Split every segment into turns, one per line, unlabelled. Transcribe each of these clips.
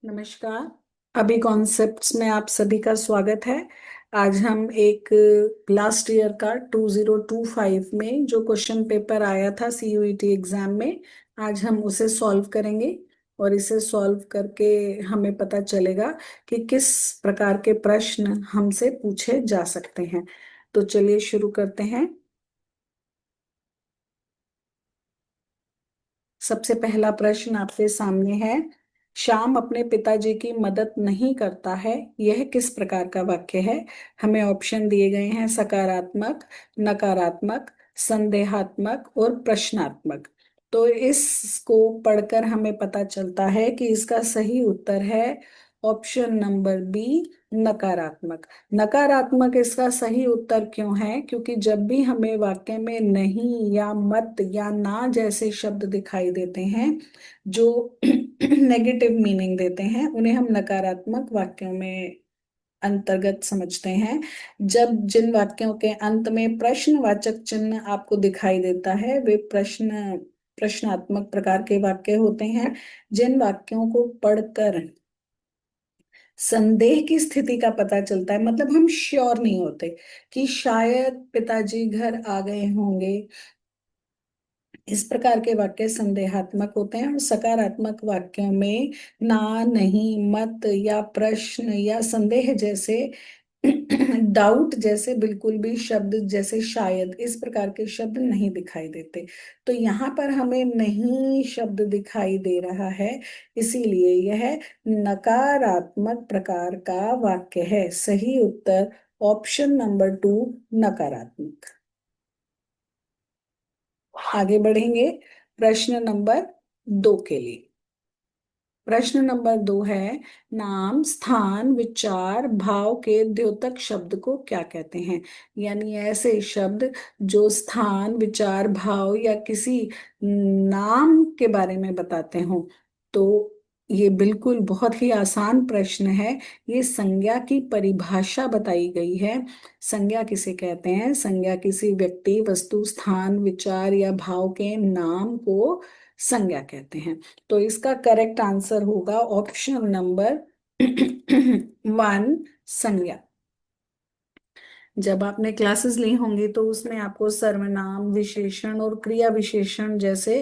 नमस्कार। अभी कॉन्सेप्ट्स में आप सभी का स्वागत है। आज हम एक लास्ट ईयर का 2025 में जो क्वेश्चन पेपर आया था सीयूईटी एग्जाम में, आज हम उसे सॉल्व करेंगे। और इसे सॉल्व करके हमें पता चलेगा कि किस प्रकार के प्रश्न हमसे पूछे जा सकते हैं। तो चलिए शुरू करते हैं। सबसे पहला प्रश्न आपके सामने है। श्याम अपने पिताजी की मदद नहीं करता है, यह किस प्रकार का वाक्य है? हमें ऑप्शन दिए गए हैं सकारात्मक, नकारात्मक, संदेहात्मक और प्रश्नात्मक। तो इसको पढ़कर हमें पता चलता है कि इसका सही उत्तर है ऑप्शन नंबर बी, नकारात्मक। नकारात्मक इसका सही उत्तर क्यों है? क्योंकि जब भी हमें वाक्य में नहीं या मत या ना जैसे शब्द दिखाई देते हैं जो नेगेटिव मीनिंग देते हैं, उन्हें हम नकारात्मक वाक्यों में अंतर्गत समझते हैं। जब जिन वाक्यों के अंत में प्रश्नवाचक चिन्ह आपको दिखाई देता है वे प्रश्नात्मक प्रकार के वाक्य होते हैं। जिन वाक्यों को पढ़कर संदेह की स्थिति का पता चलता है, मतलब हम श्योर नहीं होते कि शायद पिताजी घर आ गए होंगे, इस प्रकार के वाक्य संदेहात्मक होते हैं। और सकारात्मक वाक्यों में ना, नहीं, मत या प्रश्न या संदेह जैसे डाउट जैसे बिल्कुल भी शब्द, जैसे शायद, इस प्रकार के शब्द नहीं दिखाई देते। तो यहाँ पर हमें नहीं शब्द दिखाई दे रहा है, इसीलिए यह नकारात्मक प्रकार का वाक्य है। सही उत्तर ऑप्शन नंबर 2, नकारात्मक। आगे बढ़ेंगे प्रश्न नंबर 2 के लिए। प्रश्न नंबर 2 है, नाम, स्थान, विचार, भाव के द्योतक शब्द को क्या कहते हैं? यानी ऐसे शब्द जो स्थान, विचार, भाव या किसी नाम के बारे में बताते हो। तो ये बिल्कुल बहुत ही आसान प्रश्न है। ये संज्ञा की परिभाषा बताई गई है। संज्ञा किसे कहते हैं? संज्ञा किसी व्यक्ति, वस्तु, स्थान, विचार या भाव के नाम को संज्ञा कहते हैं। तो इसका करेक्ट आंसर होगा ऑप्शन नंबर 1, संज्ञा। जब आपने क्लासेस ली होंगी तो उसमें आपको सर्वनाम, विशेषण और क्रिया विशेषण जैसे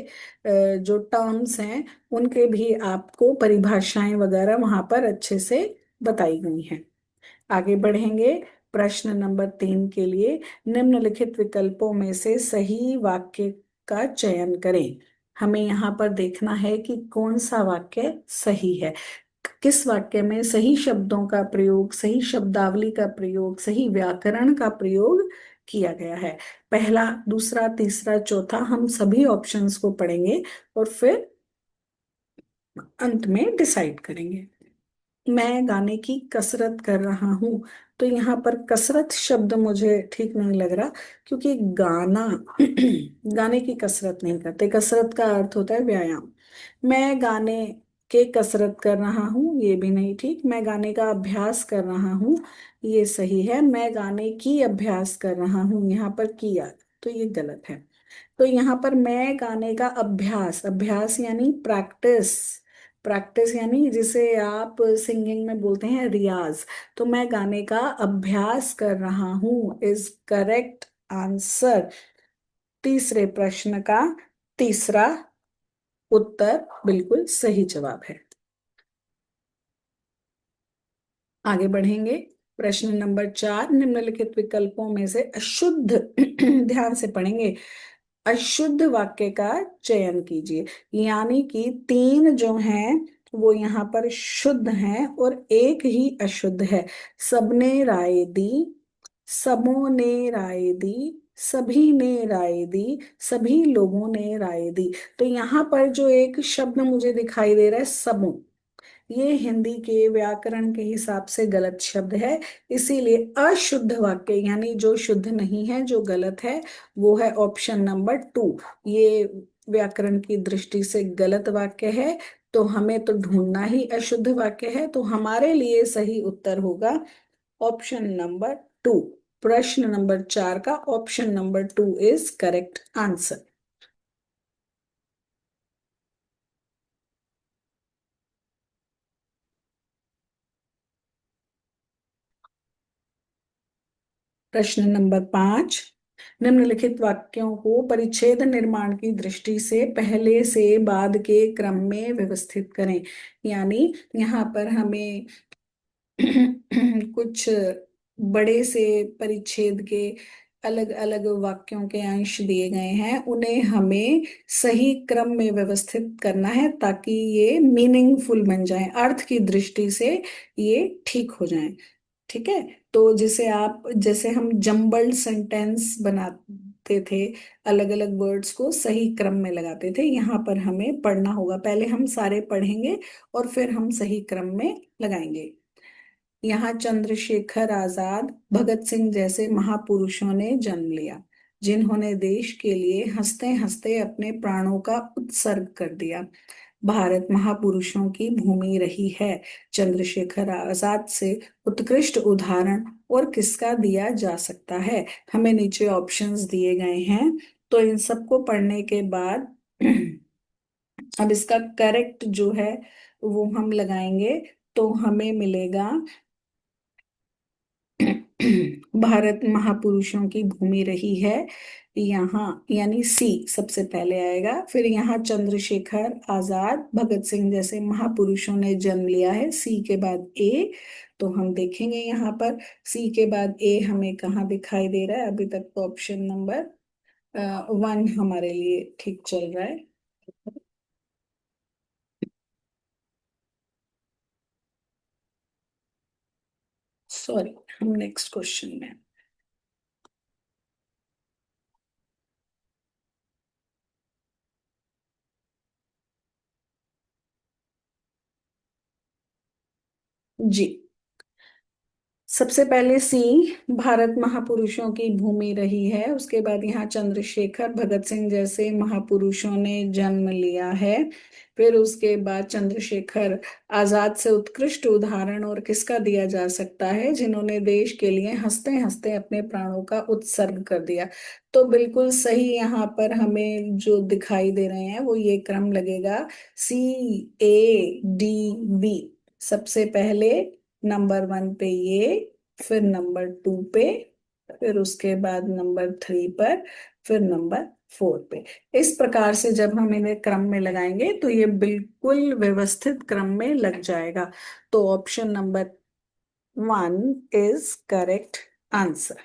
जो टर्म्स हैं उनके भी आपको परिभाषाएं वगैरह वहां पर अच्छे से बताई गई हैं। आगे बढ़ेंगे प्रश्न नंबर 3 के लिए। निम्नलिखित विकल्पों में से सही वाक्य का चयन करें। हमें यहाँ पर देखना है कि कौन सा वाक्य सही है। किस वाक्य में सही शब्दों का प्रयोग, सही शब्दावली का प्रयोग, सही व्याकरण का प्रयोग किया गया है। पहला, दूसरा, तीसरा, चौथा, हम सभी ऑप्शंस को पढ़ेंगे और फिर अंत में डिसाइड करेंगे। मैं गाने की कसरत कर रहा हूँ। तो यहाँ पर कसरत शब्द मुझे ठीक नहीं लग रहा, क्योंकि गाना गाने की कसरत नहीं करते। कसरत का अर्थ होता है व्यायाम। मैं गाने के कसरत कर रहा हूँ, ये भी नहीं ठीक। मैं गाने का अभ्यास कर रहा हूँ, ये सही है। मैं गाने की अभ्यास कर रहा हूँ, यहाँ पर किया, तो ये गलत है। तो यहाँ पर मैं गाने का अभ्यास, अभ्यास यानी प्रैक्टिस, प्रैक्टिस यानी जिसे आप सिंगिंग में बोलते हैं रियाज। तो मैं गाने का अभ्यास कर रहा हूँ इज करेक्ट आंसर। तीसरे प्रश्न का तीसरा उत्तर बिल्कुल सही जवाब है। आगे बढ़ेंगे प्रश्न नंबर 4। निम्नलिखित विकल्पों में से अशुद्ध ध्यान से पढ़ेंगे, अशुद्ध वाक्य का चयन कीजिए। यानी कि 3 जो हैं वो यहाँ पर शुद्ध हैं और एक ही अशुद्ध है। सबने राय दी, सबों ने राय दी, सभी ने राय दी, सभी लोगों ने राय दी। तो यहाँ पर जो एक शब्द मुझे दिखाई दे रहा है सबों, ये हिंदी के व्याकरण के हिसाब से गलत शब्द है। इसीलिए अशुद्ध वाक्य यानी जो शुद्ध नहीं है, जो गलत है, वो है ऑप्शन नंबर 2। ये व्याकरण की दृष्टि से गलत वाक्य है। तो हमें तो ढूंढना ही अशुद्ध वाक्य है। तो हमारे लिए सही उत्तर होगा ऑप्शन नंबर 2। प्रश्न नंबर 4 का option number 2 is correct answer. प्रश्न नंबर 5, निम्नलिखित वाक्यों को परिच्छेद निर्माण की दृष्टि से पहले से बाद के क्रम में व्यवस्थित करें। यानी यहाँ पर हमें कुछ बड़े से परिच्छेद के अलग अलग वाक्यों के अंश दिए गए हैं, उन्हें हमें सही क्रम में व्यवस्थित करना है ताकि ये मीनिंगफुल बन जाए, अर्थ की दृष्टि से ये ठीक हो जाए। ठीक है, तो जैसे हम जम्बल्ड सेंटेंस बनाते थे, अलग अलग वर्ड्स को सही क्रम में लगाते थे, यहाँ पर हमें पढ़ना होगा। पहले हम सारे पढ़ेंगे और फिर हम सही क्रम में लगाएंगे। यहाँ चंद्रशेखर आजाद, भगत सिंह जैसे महापुरुषों ने जन्म लिया, जिन्होंने देश के लिए हंसते हंसते अपने प्राणों का उत्सर्ग कर दिया। भारत महापुरुषों की भूमि रही है। चंद्रशेखर आजाद से उत्कृष्ट उदाहरण और किसका दिया जा सकता है? हमें नीचे ऑप्शंस दिए गए हैं, तो इन सबको पढ़ने के बाद अब इसका करेक्ट जो है वो हम लगाएंगे, तो हमें मिलेगा भारत महापुरुषों की भूमि रही है, यहाँ यानी सी सबसे पहले आएगा। फिर यहाँ चंद्रशेखर आजाद, भगत सिंह जैसे महापुरुषों ने जन्म लिया है, सी के बाद ए। तो हम देखेंगे यहाँ पर सी के बाद ए हमें कहाँ दिखाई दे रहा है। अभी तक तो ऑप्शन नंबर 1 हमारे लिए ठीक चल रहा है। सॉरी, हम नेक्स्ट क्वेश्चन में। जी, सबसे पहले सी, भारत महापुरुषों की भूमि रही है। उसके बाद यहाँ चंद्रशेखर भगत सिंह जैसे महापुरुषों ने जन्म लिया है। फिर उसके बाद चंद्रशेखर आजाद से उत्कृष्ट उदाहरण और किसका दिया जा सकता है, जिन्होंने देश के लिए हंसते हंसते अपने प्राणों का उत्सर्ग कर दिया। तो बिल्कुल सही यहाँ पर हमें जो दिखाई दे रहे हैं वो ये क्रम लगेगा, CADB। सबसे पहले नंबर 1 पे ये, फिर नंबर 2 पे, फिर उसके बाद नंबर 3 पर, फिर नंबर 4 पे। इस प्रकार से जब हम इन्हें क्रम में लगाएंगे तो ये बिल्कुल व्यवस्थित क्रम में लग जाएगा। तो option number 1 is correct answer.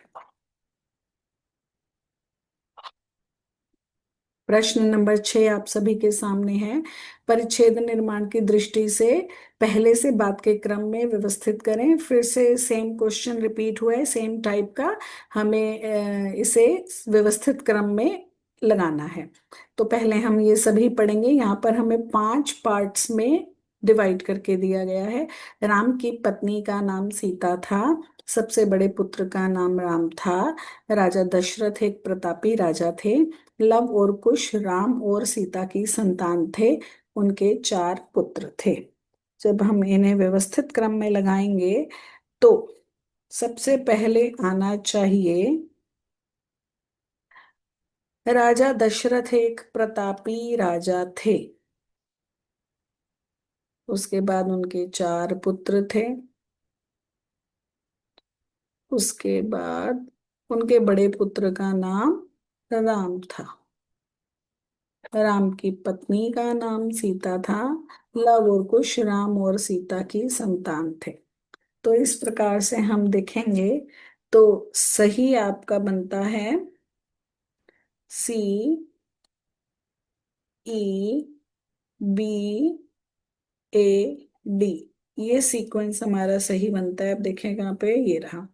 प्रश्न नंबर 6 आप सभी के सामने है। परिच्छेद निर्माण की दृष्टि से पहले से बाद के क्रम में व्यवस्थित करें। फिर से सेम क्वेश्चन रिपीट हुआ है, सेम टाइप का। हमें इसे व्यवस्थित क्रम में लगाना है। तो पहले हम ये सभी पढ़ेंगे। यहाँ पर हमें 5 पार्ट्स में डिवाइड करके दिया गया है। राम की पत्नी का नाम सीता था। सबसे बड़े पुत्र का नाम राम था। राजा दशरथ एक प्रतापी राजा थे। लव और कुश राम और सीता की संतान थे। उनके 4 पुत्र थे। जब हम इन्हें व्यवस्थित क्रम में लगाएंगे तो सबसे पहले आना चाहिए, राजा दशरथ एक प्रतापी राजा थे। उसके बाद उनके 4 पुत्र थे। उसके बाद उनके बड़े पुत्र का नाम राम था। राम की पत्नी का नाम सीता था। लव और कुश राम और सीता की संतान थे। तो इस प्रकार से हम देखेंगे तो सही आपका बनता है CEBAD। ये सीक्वेंस हमारा सही बनता है। अब देखें कहाँ पे, ये रहा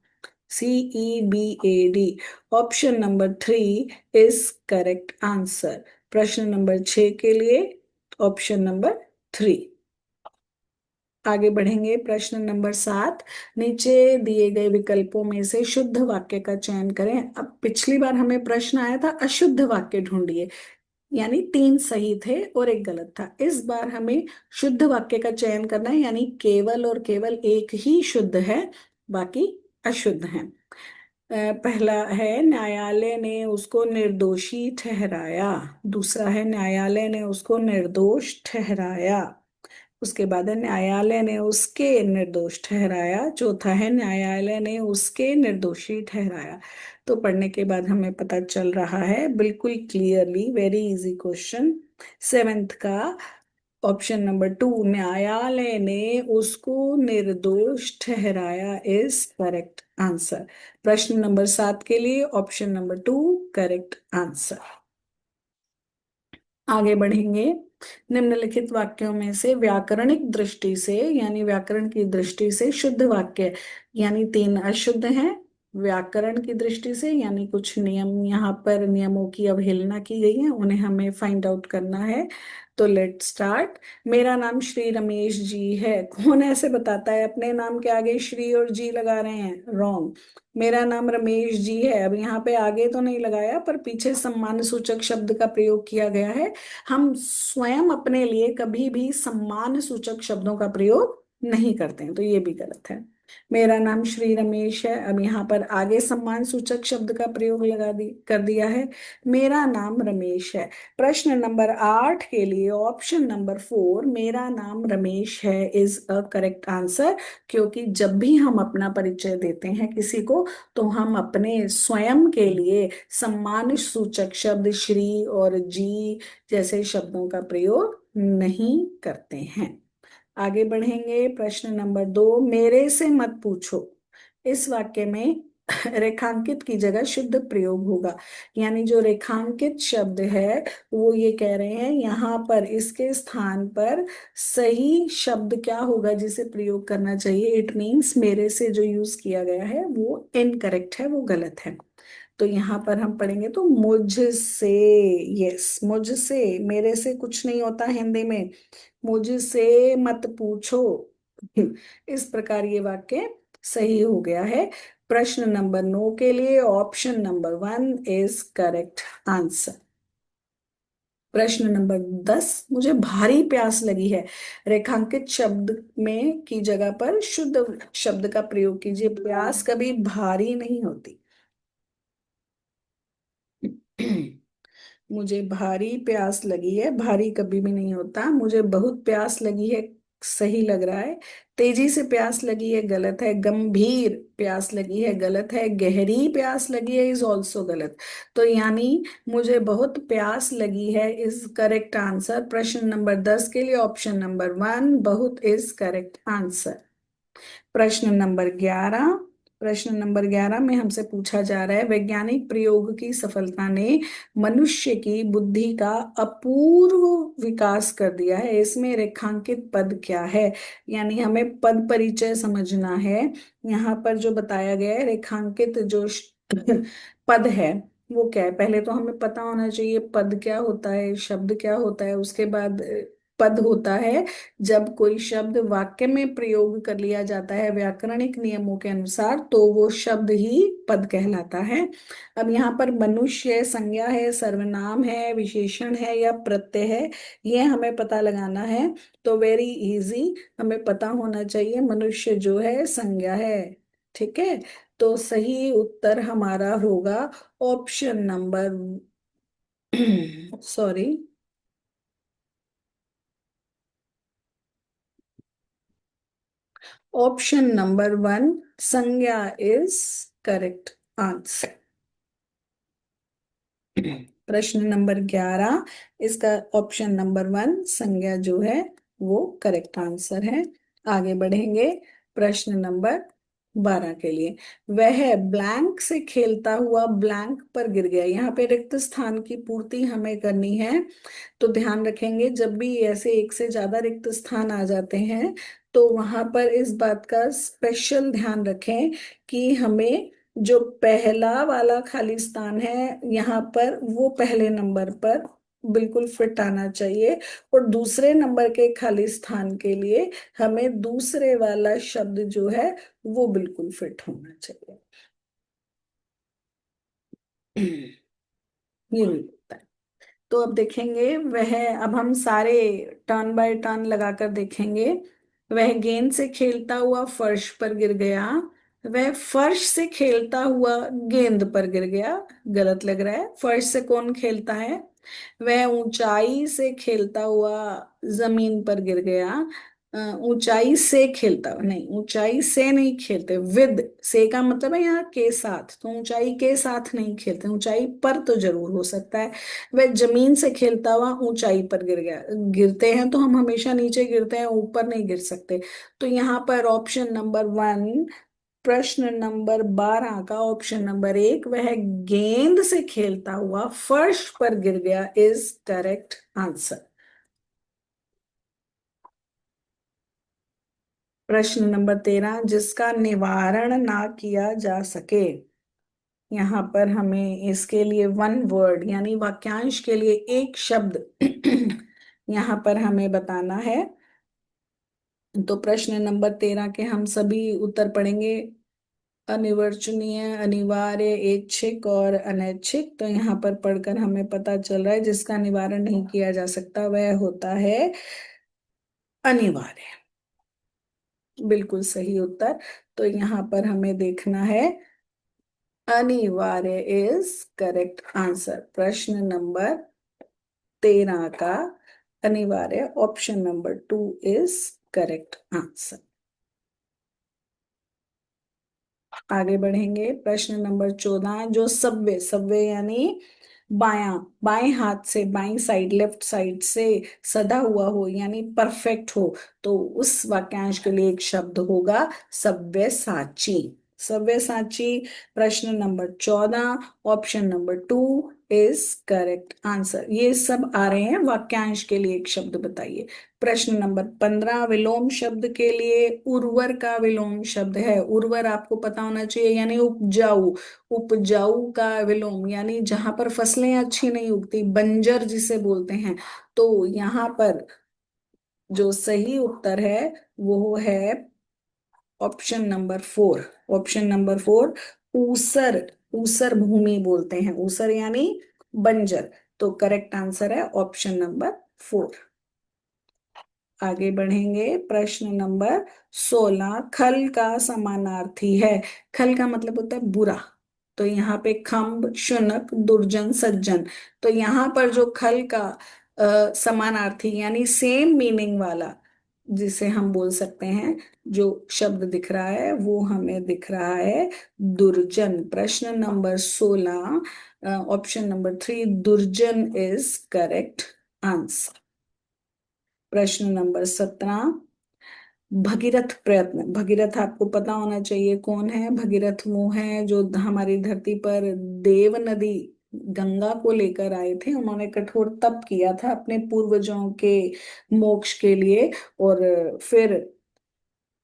CEBAD। Option number 3 is correct answer. प्रश्न नंबर 6 के लिए ऑप्शन नंबर 3। आगे बढ़ेंगे। प्रश्न नंबर 7, नीचे दिए गए विकल्पों में से शुद्ध वाक्य का चयन करें। अब पिछली बार हमें प्रश्न आया था अशुद्ध वाक्य ढूंढिए, यानी 3 सही थे और एक गलत था। इस बार हमें शुद्ध वाक्य का चयन करना है, यानी केवल और केवल एक ही शुद्ध है, बाकी अशुद्ध हैं। पहला है न्यायालय ने उसको निर्दोषी ठहराया। दूसरा है न्यायालय ने उसको निर्दोष ठहराया। उसके बाद है न्यायालय ने उसके निर्दोष ठहराया, चौथा है न्यायालय ने उसके निर्दोषी ठहराया। तो पढ़ने के बाद हमें पता चल रहा है बिल्कुल clearly, very easy question, seventh का ऑप्शन नंबर टू, न्यायालय ने उसको निर्दोष ठहराया इज करेक्ट आंसर। प्रश्न नंबर 7 के लिए option number two correct answer. आगे बढ़ेंगे। निम्नलिखित वाक्यों में से व्याकरणिक दृष्टि से, यानी व्याकरण की दृष्टि से शुद्ध वाक्य, यानी तीन अशुद्ध हैं व्याकरण की दृष्टि से, यानी कुछ नियम यहाँ पर नियमों की अवहेलना की गई है, उन्हें हमें फाइंड आउट करना है। तो लेट स्टार्ट। मेरा नाम श्री रमेश जी है। कौन ऐसे बताता है अपने नाम के आगे श्री और जी लगा रहे हैं? रॉन्ग। मेरा नाम रमेश जी है, अब यहाँ पे आगे तो नहीं लगाया पर पीछे सम्मान सूचक शब्द का प्रयोग किया गया है। हम स्वयं अपने लिए कभी भी सम्मान सूचक शब्दों का प्रयोग नहीं करते हैं, तो ये भी गलत है। मेरा नाम श्री रमेश है, अब यहाँ पर आगे सम्मान सूचक शब्द का प्रयोग कर दिया है। मेरा नाम रमेश है। प्रश्न नंबर 8 के लिए ऑप्शन नंबर 4, मेरा नाम रमेश है इज अ करेक्ट आंसर। क्योंकि जब भी हम अपना परिचय देते हैं किसी को, तो हम अपने स्वयं के लिए सम्मान सूचक शब्द श्री और जी जैसे शब्दों का प्रयोग नहीं करते हैं। आगे बढ़ेंगे। प्रश्न नंबर 2, मेरे से मत पूछो। इस वाक्य में रेखांकित की जगह शुद्ध प्रयोग होगा, यानी जो रेखांकित शब्द है वो ये कह रहे हैं यहाँ पर इसके स्थान पर सही शब्द क्या होगा जिसे प्रयोग करना चाहिए। इट मीन्स मेरे से जो यूज किया गया है वो इनकरेक्ट है, वो गलत है। तो यहाँ पर हम पढ़ेंगे तो मुझसे, यस मुझसे, मेरे से कुछ नहीं होता हिंदी में, मुझसे मत पूछो। इस प्रकार ये वाक्य सही हो गया है। प्रश्न नंबर 9 के लिए option number 1 is correct answer. प्रश्न नंबर 10, मुझे भारी प्यास लगी है। रेखांकित शब्द में की जगह पर शुद्ध शब्द का प्रयोग कीजिए। प्यास कभी भारी नहीं होती। मुझे भारी प्यास लगी है, भारी कभी भी नहीं होता। मुझे बहुत प्यास लगी है, सही लग रहा है। तेजी से प्यास लगी है, गलत है। गंभीर प्यास लगी है, गलत है। गहरी प्यास लगी है इज ऑल्सो गलत। तो यानी मुझे बहुत प्यास लगी है इज करेक्ट आंसर। प्रश्न नंबर 10 के लिए ऑप्शन नंबर 1 बहुत इज करेक्ट आंसर। प्रश्न नंबर 11, प्रश्न नंबर 11 में हमसे पूछा जा रहा है वैज्ञानिक प्रयोग की सफलता ने मनुष्य की बुद्धि का अपूर्व विकास कर दिया है। इसमें रेखांकित पद क्या है, यानी हमें पद परिचय समझना है। यहाँ पर जो बताया गया है रेखांकित जो पद है वो क्या है, पहले तो हमें पता होना चाहिए पद क्या होता है, शब्द क्या होता है। उसके बाद पद होता है जब कोई शब्द वाक्य में प्रयोग कर लिया जाता है व्याकरणिक नियमों के अनुसार, तो वो शब्द ही पद कहलाता है। अब यहाँ पर मनुष्य संज्ञा है, सर्वनाम है, विशेषण है या प्रत्यय है, ये हमें पता लगाना है। तो वेरी इजी, हमें पता होना चाहिए मनुष्य जो है संज्ञा है। ठीक है, तो सही उत्तर हमारा होगा option number sorry, option number 1 संज्ञा इज करेक्ट आंसर। प्रश्न नंबर 11, इसका ऑप्शन नंबर 1 संज्ञा जो है वो करेक्ट आंसर है। आगे बढ़ेंगे। प्रश्न नंबर 12 के लिए, वह ब्लैंक से खेलता हुआ ब्लैंक पर गिर गया। यहाँ पे रिक्त स्थान की पूर्ति हमें करनी है। तो ध्यान रखेंगे जब भी ऐसे एक से ज्यादा रिक्त स्थान आ जाते हैं तो वहां पर इस बात का स्पेशल ध्यान रखें कि हमें जो पहला वाला खाली स्थान है यहाँ पर वो पहले नंबर पर बिल्कुल फिट आना चाहिए, और दूसरे नंबर के खाली स्थान के लिए हमें दूसरे वाला शब्द जो है वो बिल्कुल फिट होना चाहिए। ये नहीं होता है। तो अब देखेंगे वह, अब हम सारे टर्न बाय टर्न लगाकर देखेंगे। वह गेंद से खेलता हुआ फर्श पर गिर गया। वह फर्श से खेलता हुआ गेंद पर गिर गया, गलत लग रहा है। फर्श से कौन खेलता है? वह ऊंचाई से खेलता हुआ जमीन पर गिर गया। ऊंचाई से खेलता हुआ नहीं, ऊंचाई से नहीं खेलते, विद से का मतलब है यहाँ के साथ, तो ऊंचाई के साथ नहीं खेलते, ऊंचाई पर तो जरूर हो सकता है। वह जमीन से खेलता हुआ ऊंचाई पर गिर गया, गिरते हैं तो हम हमेशा नीचे गिरते हैं, ऊपर नहीं गिर सकते। तो यहाँ पर ऑप्शन नंबर 1, प्रश्न नंबर 12 का ऑप्शन नंबर 1, वह गेंद से खेलता हुआ फर्श पर गिर गया, इज करेक्ट आंसर। प्रश्न नंबर 13, जिसका निवारण ना किया जा सके। यहाँ पर हमें इसके लिए वन वर्ड यानी वाक्यांश के लिए एक शब्द यहाँ पर हमें बताना है। तो प्रश्न नंबर 13 के हम सभी उत्तर पढ़ेंगे। अनिर्वचनीय, अनिवार्य, ऐच्छिक और अनैच्छिक। तो यहाँ पर पढ़कर हमें पता चल रहा है जिसका निवारण नहीं किया जा सकता वह होता है अनिवार्य। बिल्कुल सही उत्तर। तो यहाँ पर हमें देखना है अनिवार्य इज करेक्ट आंसर। प्रश्न नंबर 13 का अनिवार्य option number 2 is correct answer. आगे बढ़ेंगे। प्रश्न नंबर 14, जो सव्य, सव्य यानी बायां, बाएं हाथ से, बाईं साइड, लेफ्ट साइड से सधा हुआ हो यानी परफेक्ट हो, तो उस वाक्यांश के लिए एक शब्द होगा सव्यसाची। सव्यसाची। प्रश्न number 14 option number 2 is correct answer. ये सब आ रहे हैं वाक्यांश के लिए एक शब्द बताइए। प्रश्न नंबर 15, विलोम शब्द के लिए उर्वर का विलोम शब्द है। उर्वर आपको पता होना चाहिए यानी उपजाऊ। उपजाऊ का विलोम यानी जहां पर फसलें अच्छी नहीं उगती, बंजर जिसे बोलते हैं। तो यहाँ पर जो सही उत्तर है वो है ऑप्शन नंबर 4। ऑप्शन नंबर 4, ऊसर। ऊसर भूमि बोलते हैं, ऊसर यानी बंजर। तो करेक्ट आंसर है ऑप्शन नंबर 4। आगे बढ़ेंगे। प्रश्न नंबर 16, खल का समानार्थी है। खल का मतलब होता है बुरा। तो यहाँ पे खम्ब, शुनक, दुर्जन, सज्जन। तो यहाँ पर जो खल का समानार्थी यानी सेम मीनिंग वाला जिसे हम बोल सकते हैं, जो शब्द दिख रहा है वो हमें दिख रहा है दुर्जन। प्रश्न नंबर 16 ऑप्शन नंबर 3 दुर्जन इज करेक्ट आंसर। प्रश्न नंबर 17, भगीरथ प्रयत्न। भगीरथ आपको पता होना चाहिए कौन है। भगीरथ वो है जो हमारी धरती पर देव नदी गंगा को लेकर आए थे। उन्होंने कठोर तप किया था अपने पूर्वजों के मोक्ष के लिए, और फिर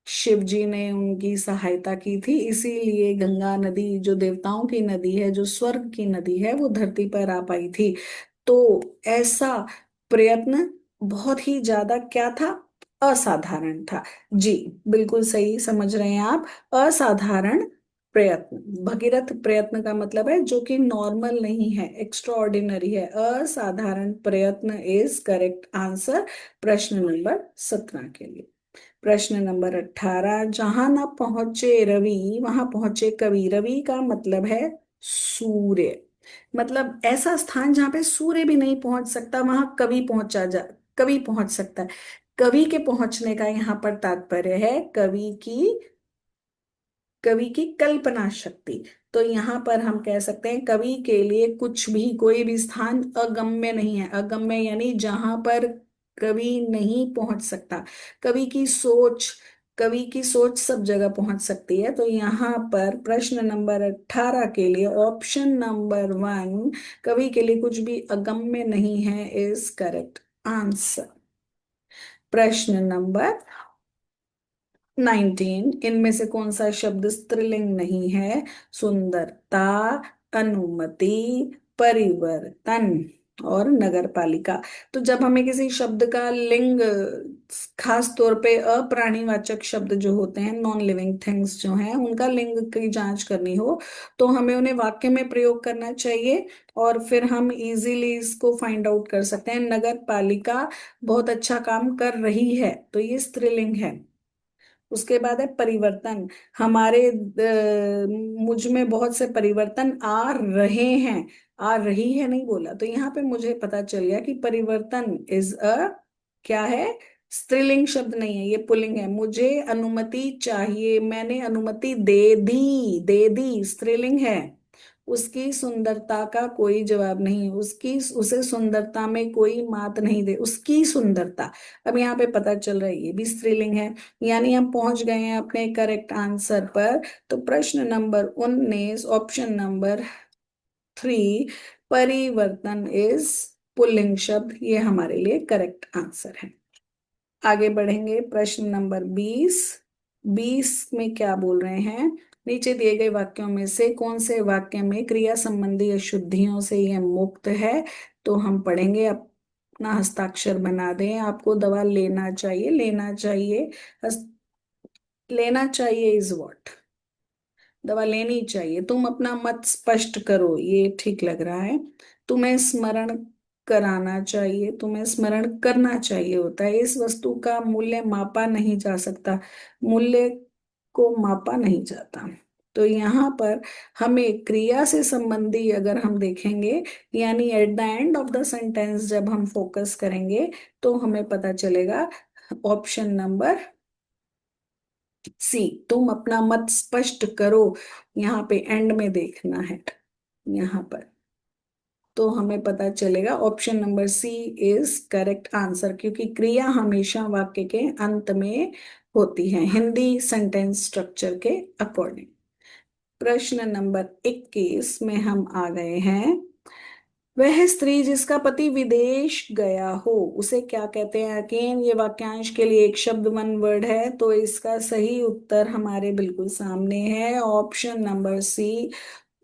शिव जी ने उनकी सहायता की थी। इसीलिए गंगा नदी जो देवताओं की नदी है, जो स्वर्ग की नदी है, वो धरती पर आ पाई थी। तो ऐसा प्रयत्न बहुत ही ज्यादा क्या था, असाधारण था। जी, बिल्कुल सही समझ रहे हैं आप। असाधारण प्रयत्न, भगीरथ प्रयत्न का मतलब है जो कि नॉर्मल नहीं है, एक्स्ट्रा ऑर्डिनरी है। असाधारण प्रयत्न इज करेक्ट आंसर प्रश्न नंबर 17 के लिए। प्रश्न नंबर 18, जहां ना पहुंचे रवि वहां पहुंचे कवि। रवि का मतलब है सूर्य। मतलब ऐसा स्थान जहां पे सूर्य भी नहीं पहुंच सकता वहां कवि पहुंच सकता है। कवि के पहुंचने का यहाँ पर तात्पर्य है कवि की कल्पना शक्ति। तो यहाँ पर हम कह सकते हैं कवि के लिए कुछ भी, कोई भी स्थान अगम्य नहीं है। अगम्य यानी जहां पर कवि नहीं पहुंच सकता। कवि की सोच, कवि की सोच सब जगह पहुंच सकती है। तो यहाँ पर प्रश्न नंबर 18 के लिए ऑप्शन नंबर 1, कवि के लिए कुछ भी अगम्य नहीं है, इज करेक्ट आंसर। प्रश्न नंबर 19, इनमें से कौन सा शब्द स्त्रीलिंग नहीं है। सुंदरता, अनुमति, परिवर्तन और नगरपालिका। तो जब हमें किसी शब्द का लिंग, खास तौर पे अप्राणीवाचक शब्द जो होते हैं, नॉन लिविंग थिंग्स जो हैं, उनका लिंग की जांच करनी हो तो हमें उन्हें वाक्य में प्रयोग करना चाहिए, और फिर हम इजीली इसको फाइंड आउट कर सकते हैं। नगरपालिका बहुत अच्छा काम कर रही है, तो ये स्त्रीलिंग है। उसके बाद है परिवर्तन। हमारे मुझ में बहुत से परिवर्तन आ रहे हैं, आ रही है नहीं बोला। तो यहाँ पे मुझे पता चल गया कि परिवर्तन इज अ क्या है, स्त्रीलिंग शब्द नहीं है, ये पुल्लिंग है। मुझे अनुमति चाहिए, मैंने अनुमति दे दी स्त्रीलिंग है। उसकी सुंदरता का कोई जवाब नहीं, उसकी उसे सुंदरता में कोई मात नहीं दे, उसकी सुंदरता। अब यहाँ पे पता चल रहा है ये भी स्त्रीलिंग है। यानी हम पहुंच गए हैं अपने करेक्ट आंसर पर। तो प्रश्न नंबर 19 ऑप्शन नंबर 3, परिवर्तन इज पुल्लिंग शब्द, ये हमारे लिए करेक्ट आंसर है। आगे बढ़ेंगे, प्रश्न नंबर 20। 20 में क्या बोल रहे हैं? नीचे दिए गए वाक्यों में से कौन से वाक्य में क्रिया संबंधी अशुद्धियों से यह मुक्त है? तो हम पढ़ेंगे, अपना हस्ताक्षर बना दें। आपको दवा लेना चाहिए, लेना चाहिए। लेना चाहिए इज व्हाट? दवा लेनी चाहिए। तुम अपना मत स्पष्ट करो, ये ठीक लग रहा है। तुम्हें स्मरण कराना चाहिए, तुम्हें स्मरण करना चाहिए होता है। इस वस्तु का मूल्य मापा नहीं जा सकता, मूल्य को मापा नहीं जाता। तो यहाँ पर हमें क्रिया से संबंधी अगर हम देखेंगे, यानी at the end of the sentence जब हम फोकस करेंगे, तो हमें पता चलेगा ऑप्शन नंबर सी, तुम अपना मत स्पष्ट करो। यहाँ पे एंड में देखना है, यहाँ पर तो हमें पता चलेगा option number C is correct answer, क्योंकि क्रिया हमेशा वाक्य के अंत में होती है, हिंदी सेंटेंस स्ट्रक्चर के अकॉर्डिंग। प्रश्न नंबर 21 में हम आ गए हैं। वह स्त्री जिसका पति विदेश गया हो उसे क्या कहते हैं? अगेन ये वाक्यांश के लिए एक शब्द वन वर्ड है, तो इसका सही उत्तर हमारे बिल्कुल सामने है, ऑप्शन नंबर सी,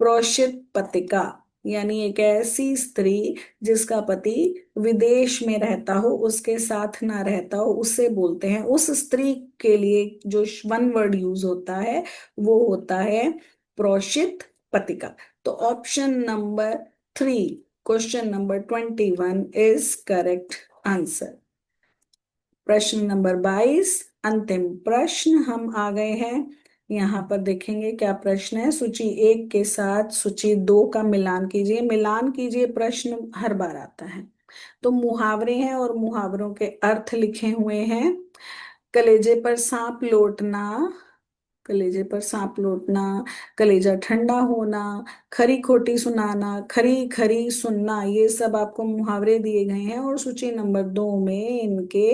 प्रोषित पतिका। यानी एक ऐसी स्त्री जिसका पति विदेश में रहता हो, उसके साथ ना रहता हो, उससे बोलते हैं। उस स्त्री के लिए जो वन वर्ड यूज होता है वो होता है प्रोषित पतिका। तो option number 3, question number 21 is correct answer. प्रश्न नंबर 22, अंतिम प्रश्न हम आ गए हैं। यहाँ पर देखेंगे क्या प्रश्न है। सूची 1 के साथ सूची 2 का मिलान कीजिए। मिलान कीजिए प्रश्न हर बार आता है। तो मुहावरे हैं और मुहावरों के अर्थ लिखे हुए हैं। कलेजे पर सांप लौटना, कलेजे पर सांप लौटना, कलेजा ठंडा होना, खरी खोटी सुनाना, खरी खरी सुनना, ये सब आपको मुहावरे दिए गए हैं और सूची नंबर 2 में इनके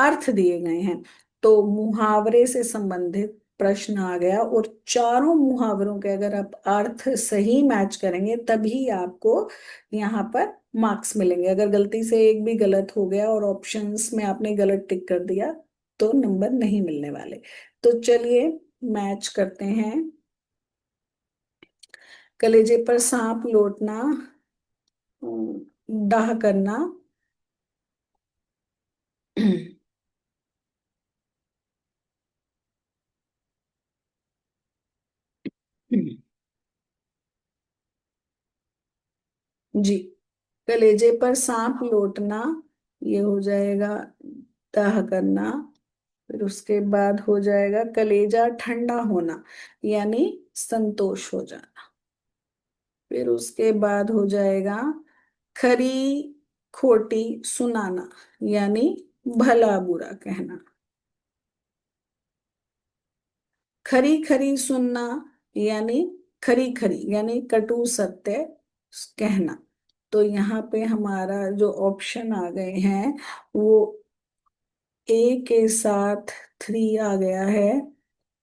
अर्थ दिए गए हैं। तो मुहावरे से संबंधित प्रश्न आ गया, और चारों मुहावरों के अगर आप अर्थ सही मैच करेंगे तभी आपको यहाँ पर मार्क्स मिलेंगे। अगर गलती से एक भी गलत हो गया और ऑप्शंस में आपने गलत टिक कर दिया तो नंबर नहीं मिलने वाले। तो चलिए मैच करते हैं। कलेजे पर सांप लौटना, डाह करना, जी, कलेजे पर सांप लौटना, ये हो जाएगा दाह करना। फिर उसके बाद हो जाएगा कलेजा ठंडा होना, यानी संतोष हो जाना। फिर उसके बाद हो जाएगा खरी खोटी सुनाना, यानी भला बुरा कहना। खरी खरी सुनना, यानी खरी खरी यानी कटु सत्य कहना। तो यहाँ पे हमारा जो ऑप्शन आ गए हैं वो ए के साथ 3 आ गया है,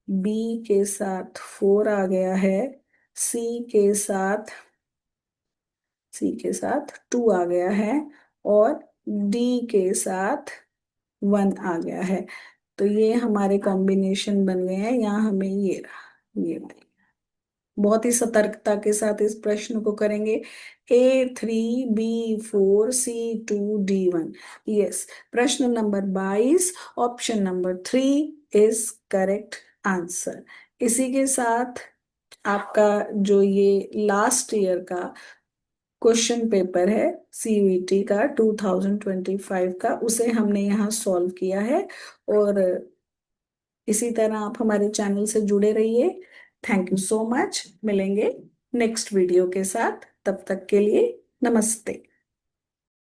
बी के साथ 4 आ गया है, सी के साथ सी के साथ 2 आ गया है, और डी के साथ 1 आ गया है। तो ये हमारे कॉम्बिनेशन बन गए हैं। यहाँ हमें ये रहा, ये बहुत ही सतर्कता के साथ इस प्रश्न को करेंगे। A3 B4 C2 D1, yes, प्रश्न number 22 option number 3 is correct answer. इसी के साथ आपका जो ये लास्ट ईयर का क्वेश्चन पेपर है सीयूईटी का 2025 का, उसे हमने यहाँ सॉल्व किया है। और इसी तरह आप हमारे चैनल से जुड़े रहिए। Thank you so much. मिलेंगे नेक्स्ट वीडियो के साथ, तब तक के लिए नमस्ते।